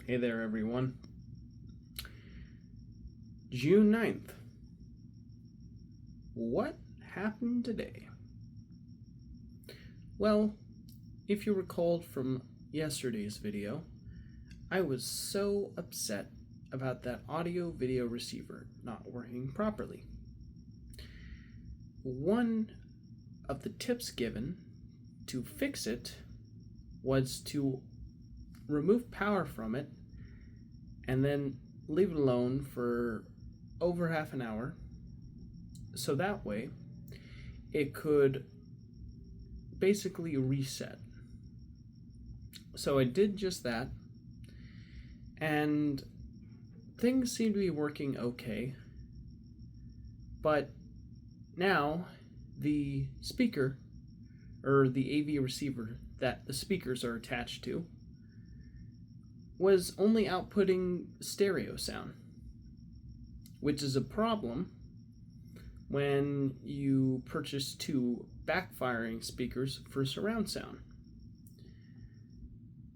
Hey there, everyone. June 9th. What happened today? Well, if you recalled from yesterday's video, I was so upset about that audio-video receiver not working properly. One of the tips given to fix it was to remove power from it and then leave it alone for over half an hour, so that way it could basically reset. So I did just that, and things seem to be working okay, but now the speaker, or the AV receiver that the speakers are attached to, was only outputting stereo sound, which is a problem when you purchase two backfiring speakers for surround sound.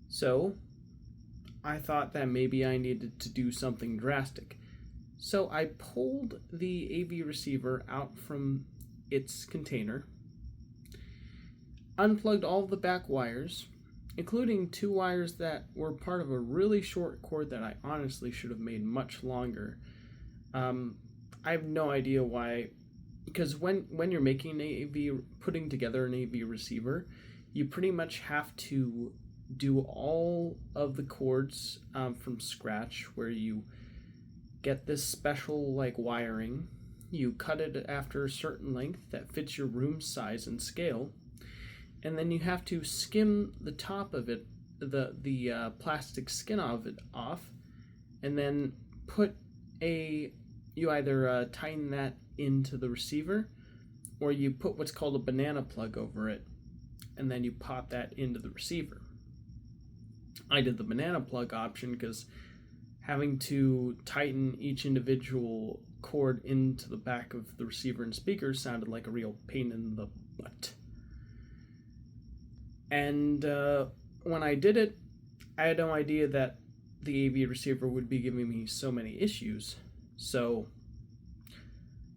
So I thought that maybe I needed to do something drastic. So I pulled the AV receiver out from its container, unplugged all the back wires, including two wires that were part of a really short cord that I honestly should have made much longer. I have no idea why, because when you're making an AV, putting together an AV receiver, you pretty much have to do all of the cords from scratch, where you get this special wiring, you cut it after a certain length that fits your room size and scale, and then you have to skim the top of it, the plastic skin of it off, and then you either tighten that into the receiver, or you put what's called a banana plug over it, and then you pop that into the receiver. I did the banana plug option because having to tighten each individual cord into the back of the receiver and speaker sounded like a real pain in the butt. And when I did it, I had no idea that the AV receiver would be giving me so many issues.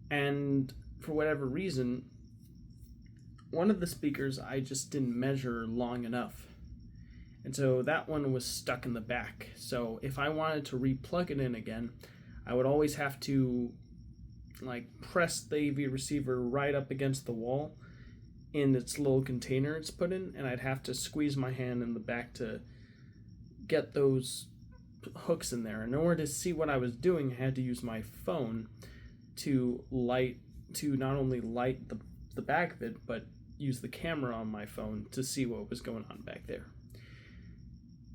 And for whatever reason, one of the speakers I just didn't measure long enough. And so that one was stuck in the back. So if I wanted to re-plug it in again, I would always have to press the AV receiver right up against the wall in its little container it's put in, and I'd have to squeeze my hand in the back to get those hooks in there. In order to see what I was doing, I had to use my phone to not only light the back of it, but use the camera on my phone to see what was going on back there.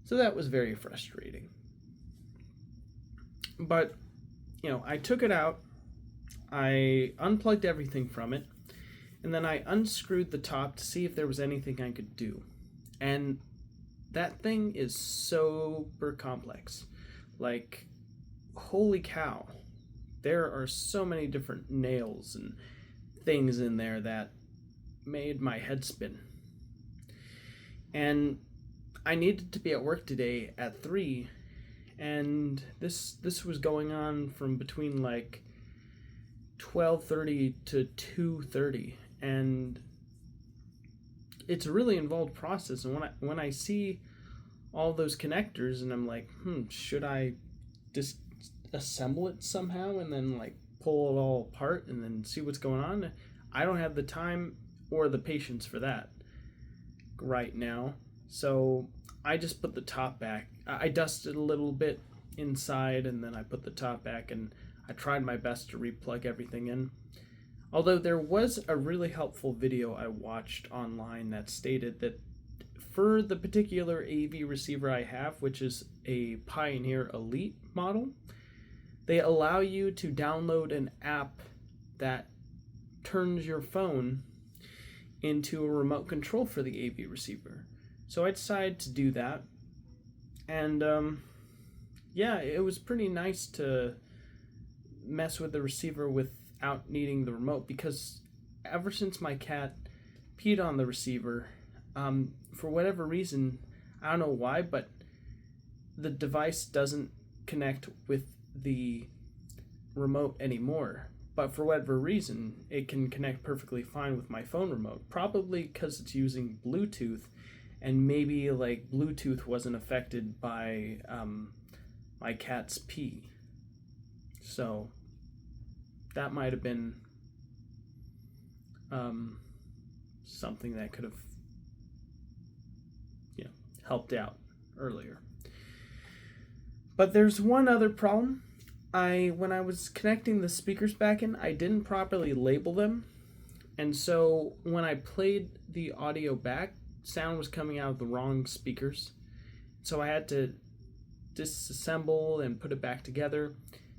So that was very frustrating. But, I took it out, I unplugged everything from it, and then I unscrewed the top to see if there was anything I could do. And that thing is super complex. Holy cow. There are so many different nails and things in there that made my head spin. And I needed to be at work today at 3, and this was going on from between 12:30 to 2:30, and it's a really involved process. And when I see all those connectors, and I'm like, should I just assemble it somehow and then pull it all apart and then see what's going on? I don't have the time or the patience for that right now. So I just put the top back. I dusted a little bit inside, and then I put the top back, and I tried my best to re-plug everything in. Although there was a really helpful video I watched online that stated that for the particular AV receiver I have, which is a Pioneer Elite model, they allow you to download an app that turns your phone into a remote control for the AV receiver. So I decided to do that, and it was pretty nice to mess with the receiver without needing the remote, because ever since my cat peed on the receiver, for whatever reason, I don't know why, but the device doesn't connect with the remote anymore. But for whatever reason, it can connect perfectly fine with my phone remote. Probably because it's using Bluetooth, and maybe like Bluetooth wasn't affected by my cat's pee. So that might have been something that could have, helped out earlier. But there's one other problem. When I was connecting the speakers back in, I didn't properly label them. And so when I played the audio back, sound was coming out of the wrong speakers. So I had to disassemble and put it back together.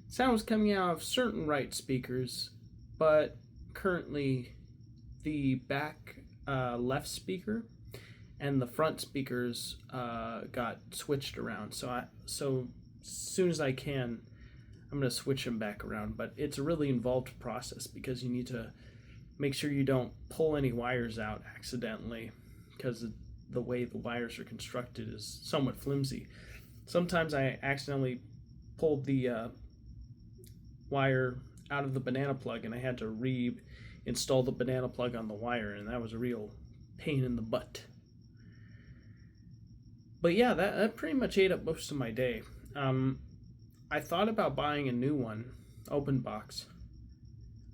Sound was coming out of certain right speakers, but currently the back left speaker and the front speakers got switched around. So as soon as I can, I'm going to switch them back around. But it's a really involved process because you need to make sure you don't pull any wires out accidentally, because the way the wires are constructed is somewhat flimsy. Sometimes I accidentally pulled the wire out of the banana plug, and I had to reinstall the banana plug on the wire, and that was a real pain in the butt. But yeah, that pretty much ate up most of my day. I thought about buying a new one, open box.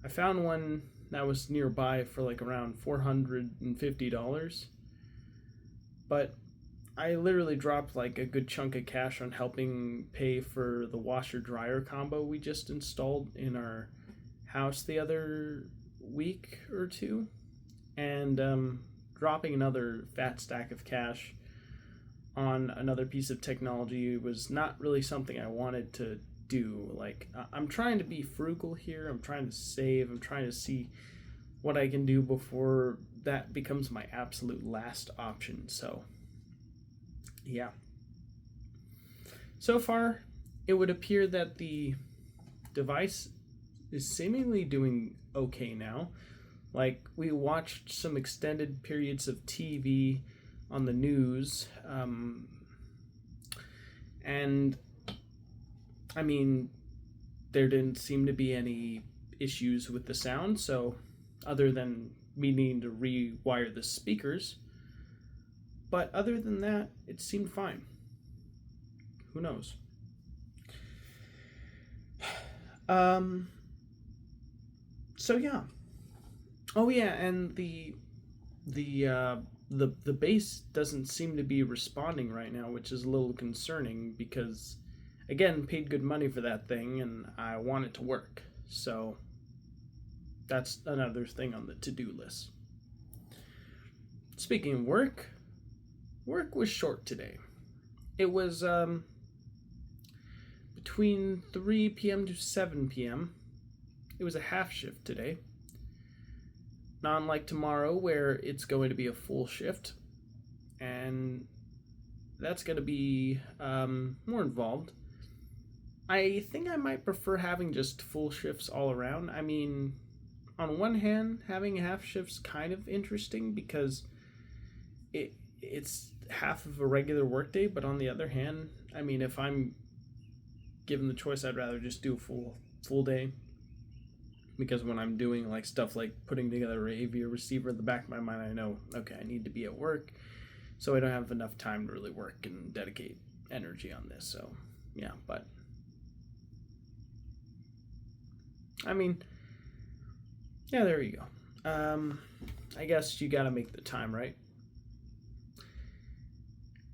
I found one that was nearby for like around $450, but I literally dropped like a good chunk of cash on helping pay for the washer-dryer combo we just installed in our house the other week or two, and dropping another fat stack of cash on another piece of technology was not really something I wanted to do. Like, I'm trying to be frugal here, I'm trying to save, I'm trying to see what I can do before that becomes my absolute last option. So yeah, so far it would appear that the device is seemingly doing okay now. Like, we watched some extended periods of TV on the news, and I mean, there didn't seem to be any issues with the sound, so other than me needing to rewire the speakers, but other than that, it seemed fine. Who knows? So yeah. Oh yeah, and the bass doesn't seem to be responding right now, which is a little concerning because, again, paid good money for that thing and I want it to work. So that's another thing on the to-do list. Speaking of work was short today. It was between 3 p.m. to 7 p.m. It was a half shift today. Not unlike tomorrow, where it's going to be a full shift, and that's going to be more involved. I think I might prefer having just full shifts all around. I mean, on one hand, having half shifts kind of interesting because it's half of a regular workday, but on the other hand, I mean, if I'm given the choice, I'd rather just do a full day. Because when I'm doing like stuff like putting together a AV receiver, in the back of my mind, I know, okay, I need to be at work, so I don't have enough time to really work and dedicate energy on this. So yeah, but I mean, yeah, there you go. I guess you gotta make the time, right?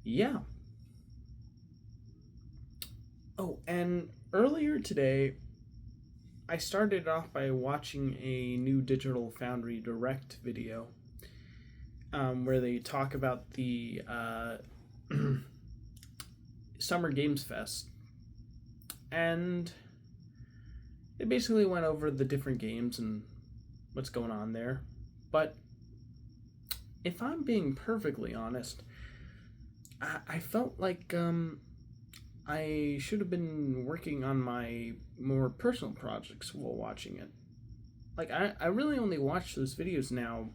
Yeah. Oh, and earlier today, I started off by watching a new Digital Foundry Direct video where they talk about the Summer Games Fest, and they basically went over the different games and what's going on there. But if I'm being perfectly honest, I felt like I should have been working on my more personal projects while watching it. Like, I really only watch those videos now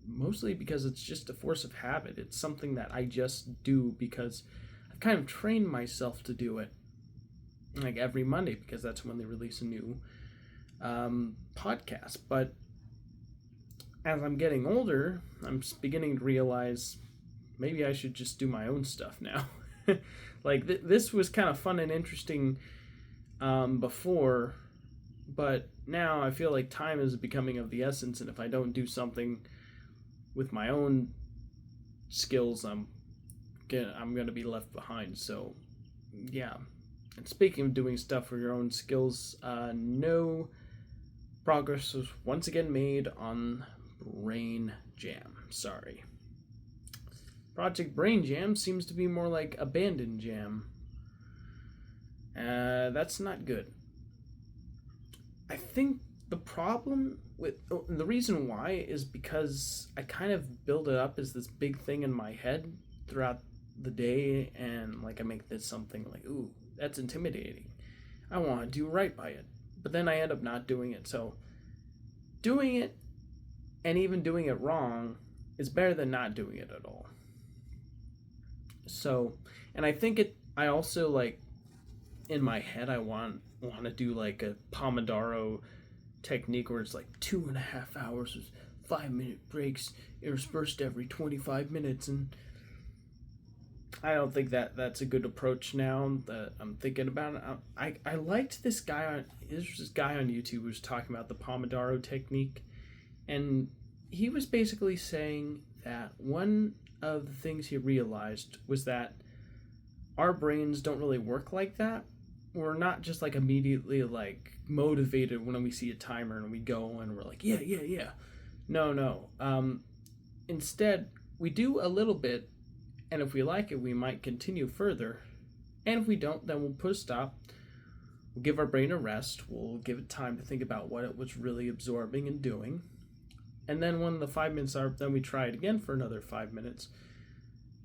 mostly because it's just a force of habit. It's something that I just do because I've kind of trained myself to do it like every Monday because that's when they release a new podcast. But as I'm getting older, I'm beginning to realize maybe I should just do my own stuff now. Like this was kind of fun and interesting before, but now I feel like time is becoming of the essence, and if I don't do something with my own skills, I'm going to be left behind. So yeah. And speaking of doing stuff for your own skills, no progress was once again made on Brain Jam. Sorry. Project Brain Jam seems to be more like Abandoned Jam. That's not good. I think the problem with the reason why is because I kind of build it up as this big thing in my head throughout the day, and like I make this something like, ooh, that's intimidating. I want to do right by it. But then I end up not doing it. So doing it and even doing it wrong is better than not doing it at all. So, and I think I also like in my head, I want to do like a Pomodoro technique where it's like 2.5 hours with 5-minute breaks interspersed every 25 minutes. And I don't think that's a good approach now that I'm thinking about it. I liked this guy there's this guy on YouTube who was talking about the Pomodoro technique, and he was basically saying that one of the things he realized was that our brains don't really work like that. We're not just like immediately like motivated when we see a timer and we go and we're like, yeah. No. Instead, we do a little bit, and if we like it, we might continue further. And if we don't, then we'll put a stop. We'll give our brain a rest. We'll give it time to think about what it was really absorbing and doing. And then when the 5 minutes are up, then we try it again for another 5 minutes.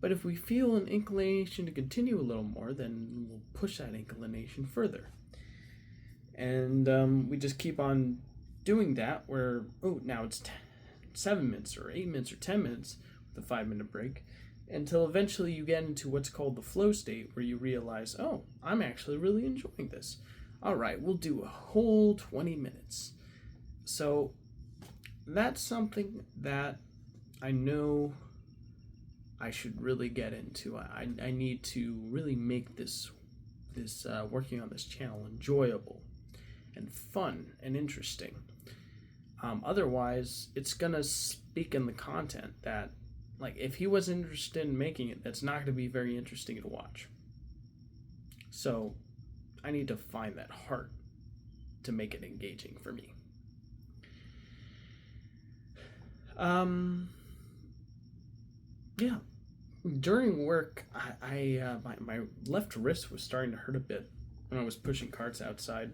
But if we feel an inclination to continue a little more, then we'll push that inclination further. And we just keep on doing that where, now it's 7 minutes or 8 minutes or 10 minutes with a 5-minute break, until eventually you get into what's called the flow state, where you realize, I'm actually really enjoying this. All right, we'll do a whole 20 minutes. So that's something that I know I should really get into. I need to really make this working on this channel enjoyable and fun and interesting. Otherwise, it's gonna speak in the content that, like, if he wasn't interested in making it, that's not going to be very interesting to watch. So I need to find that heart to make it engaging for me. Yeah. During work, my left wrist was starting to hurt a bit when I was pushing carts outside.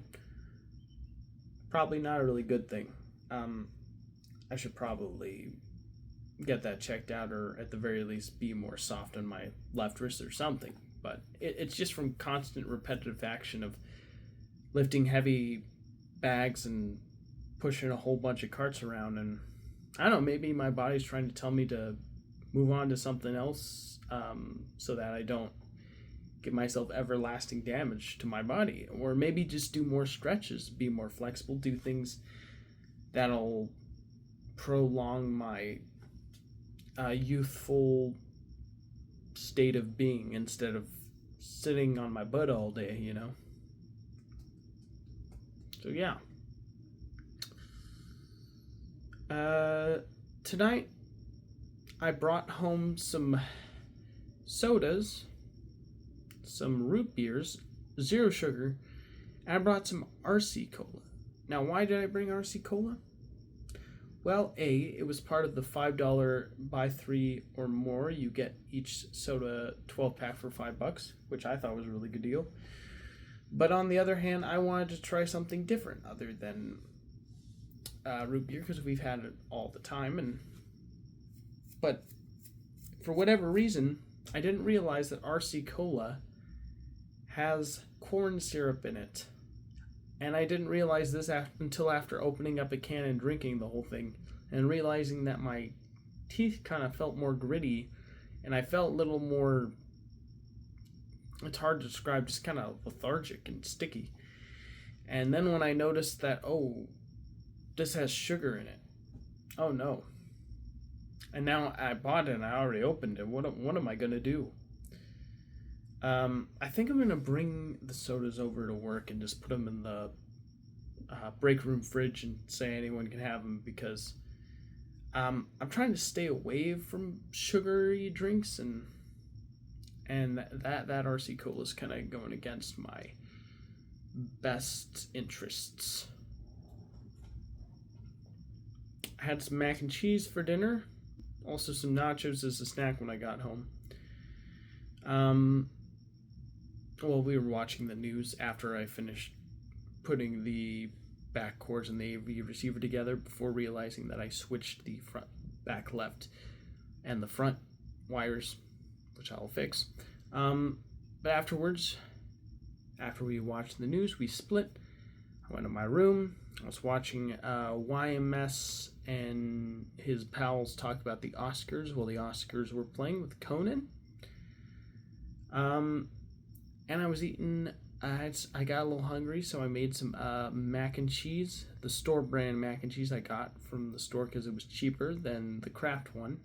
Probably not a really good thing. I should probably get that checked out, or at the very least be more soft on my left wrist or something. But it's just from constant repetitive action of lifting heavy bags and pushing a whole bunch of carts around. And I don't know, maybe my body's trying to tell me to move on to something else, so that I don't give myself everlasting damage to my body. Or maybe just do more stretches, be more flexible, do things that'll prolong my youthful state of being instead of sitting on my butt all day, So yeah. Tonight I brought home some sodas, some root beers, 0 sugar, and I brought some RC Cola. Now, why did I bring RC Cola? Well, it was part of the $5 buy 3 or more. You get each soda 12-pack for $5, which I thought was a really good deal. But on the other hand, I wanted to try something different other than root beer, because we've had it all the time. But for whatever reason, I didn't realize that RC Cola has corn syrup in it. And I didn't realize this until after opening up a can and drinking the whole thing, and realizing that my teeth kind of felt more gritty, and I felt a little more it's hard to describe, just kind of lethargic and sticky. And then when I noticed that, oh, this has sugar in it. Oh no. And now I bought it and I already opened it. What am I going to do? I think I'm going to bring the sodas over to work and just put them in the break room fridge and say anyone can have them, because I'm trying to stay away from sugary drinks, and that RC Cola is kind of going against my best interests. I had some mac and cheese for dinner, also some nachos as a snack when I got home. Well, we were watching the news after I finished putting the back cords and the AV receiver together, before realizing that I switched the front back left and the front wires, which I'll fix. But afterwards, after we watched the news, we split. I went to my room. I was watching YMS and his pals talk about the Oscars while the Oscars were playing with Conan. And I was eating. I got a little hungry, so I made some mac and cheese. The store brand mac and cheese I got from the store because it was cheaper than the Kraft one.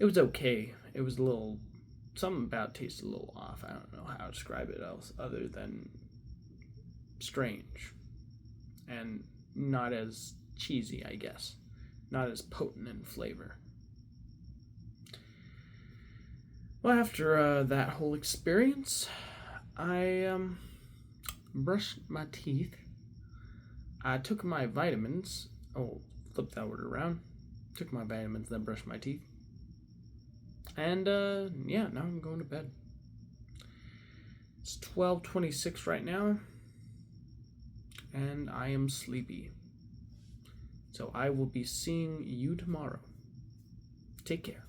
It was okay. It was a little, something about it tasted a little off. I don't know how to describe it else other than strange and not as cheesy, I guess. Not as potent in flavor. Well, after that whole experience, I brushed my teeth. I took my vitamins. Oh, flip that word around. Took my vitamins, then brushed my teeth. And yeah, now I'm going to bed. It's 12:26 right now, and I am sleepy. So I will be seeing you tomorrow. Take care.